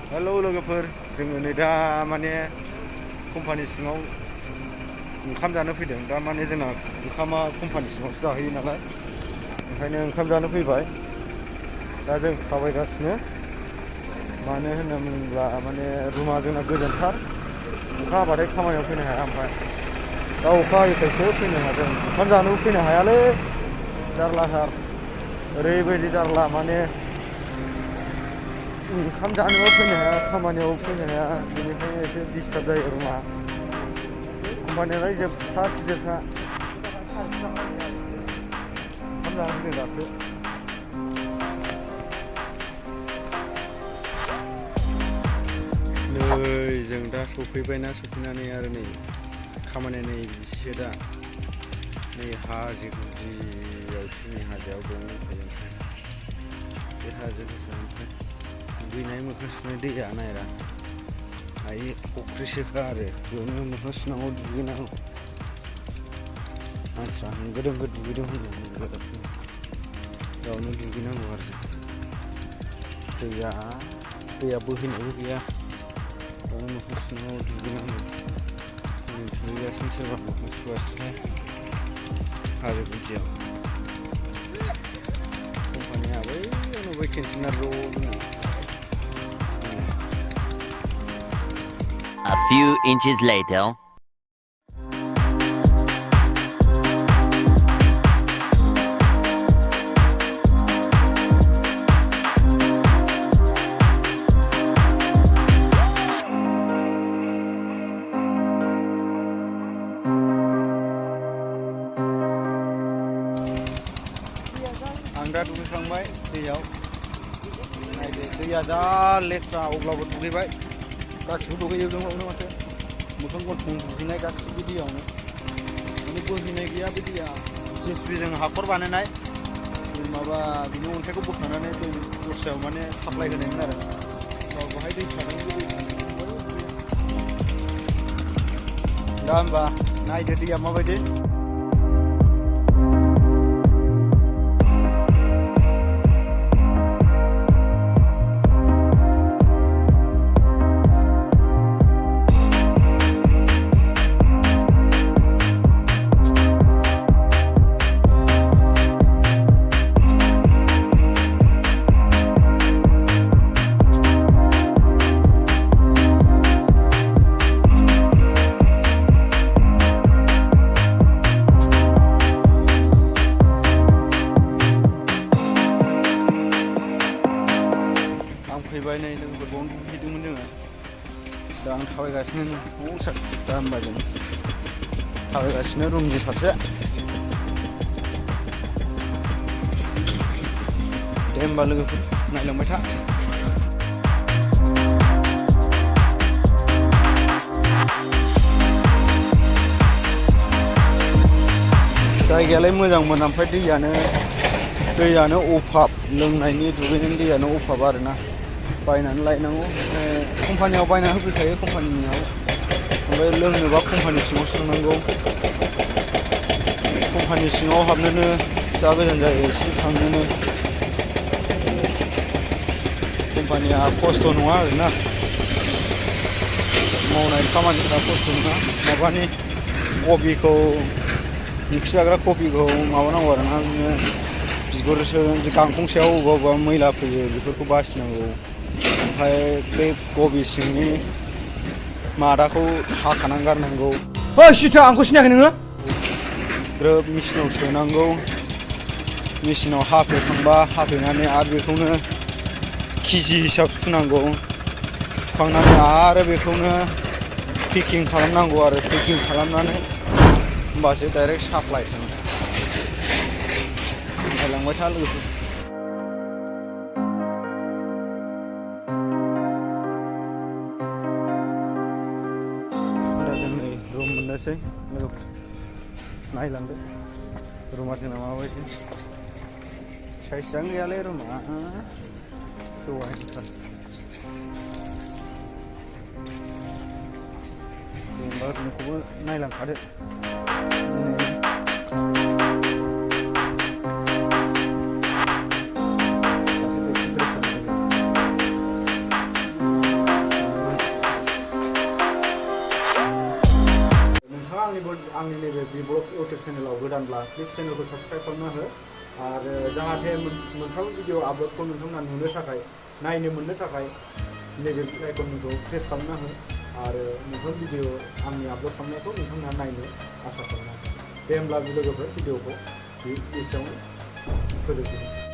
Hello लोगोफोर जोङो नै दा माने कम्पानि सिङाव ओंखाम जानो फैदों। दा माने जोंना ओंखामा कम्पानि सिङावसो जाहैयो नालाय ओंखायनो ओंखाम जानो फैबाय। दा जों थाबायगासिनो मानो होनना बुङोब्ला माने रुमा जोंना गोजानथार। अखा हाबाथाय खामानियाव फैनो हाया। ओमफ्राय दा अखा हायैखायसो फैनो हादों। ओंखाम जानोबो फैनो हायालै जारलाथार ओरैबायदि जारला माने ओंखाम जानोबो फैनो हाया खामानियाव फैनो हाया बेनिखायनो एसे डिस्टार्ब जायो रुमा। कम्पानियालाय जोबथा गिदिरखा ओंखाम जानो फैदों दासो। नै जों दा सफैबायना सफैनानै आरो नै खामानिया नै बिदिसो दा नै हाजो गुदियावसो नै हाजोआव दं ओमफ्राय बे हाजो गोजौनिफ्राय दुगैनाय मोखां सुनाय दैया नायरा आइ फुख्रिसोखा आरो बेयावनो मोखां सुनांगौ दुगैनांगौ। मानसिफ्रा होंगो दोंगो दुगैदों होनदों बेयावनो दुगैनांगौ आरो दैया बोहैनायबो गैया। बेयावनो मोखां सुनांगौ दुगैनांगौ। दुगैगासिनो सोरबा मोखां सुगासिनो हाजो गुदियाव। कम्पानिया बैयावनो बै केन्टिना ज' दङ। A few inches later. आं दा दुगैखांबाय दैयाव नायदो दैया जा लेथ्रा अब्लाबो दुगैबाय। गासिबो दुगैजोबदोंबावनो माथो मोखां गन्थं दुगैनाय गासिबो दैयावनो माने बोहैनाय गैया बे दैया। जेसिबिजों हाखर बानायनाय माबा बिनि अन्थाइखौ बोखांनानै दै दस्रायाव माने साप्लाय होनायमोन आरो बावहाय दै थानांगौ दै थानांगौ। दा होमबा नायदो दैया माबायदि। फैबाय नै लोगोफोर बावनो दुगैहैदोंमोन जोङो। दा आं थाबायगासिनो न' दा होमबा जों थाबायगासिनो रुमनि फारसे। दे होमबा लोगोफोर नायलांबाय था। जायगायालाय मोजांमोन ओमफ्राय दैयानो अभाब लोंनायनि दुगैनायनि दैयानो अभाब आरोना बायनानै लायनांगौ। कम्पानियाव बायना होफैखायो कम्पानियाव ओमफ्राय लोंनोबा कम्पानि सिङावसो थांनांगौ। कम्पानि सिङाव हाबनोनो जा गोजान जायो एसे थांनोनो। कम्पानिया खस्थ' नङा आरोना मावनाय खामानिफ्रा खस्थ' नङा। माबानि कबिखौ ओंख्रि जाग्रा कबिखौ माबानांगौ आरोना बिदिनो बिगुरसो गांखंसेयाव अबेबा अबेबा मैला फैयो बेफोरखौ बासिनांगौ। ओमफ्राय बे कबि सिंनि मादाखौ हाखानानै गारनांगौ। सिथा आंखौ सिनायाखै नोङो? ग्रोब मेचिनाव सोनांगौ। मेचिनाव हाफैखांबा हाफैनानै आरो बेखौनो केजि हिसाब सुनांगौ। सुखांनानै आरो बेखौनो पेकिं खालामनांगौ आरो पेकिं खालामनानै होमबासो डाइरेक्ट साप्लाय थाङो। नायलांबाय था लोगोफोर। दा जों नै रुम मोननोसै लोगोफोर नायलांदो रुमा जोंना माबायदि। साइसआनो गैयालै रुमा जौहायथार। जेनेबा रुमखौबो नायलांखादो दिनै। आंनि नैबे बिब्लग इउटुब चेनेलाव गोदानब्ला प्लिज चेनेलखौ साबस्क्राइब खालामना हो आरो जाहाथे मोनफ्रोम भिडिअ आपल'डखौ नोंथांमोना नुनो थाखाय नायनो मोननो थाखाय नैबे आइकनखौ प्रेस खालामना हो आरो मोनफ्रोम भिडिअ आंनि आपल'ड खालामनायखौ नोंथांमोना नायनो आसा खालामो दे होमब्ला लोगोफोर भिडिअखौ एसेयावनो फोजोबदों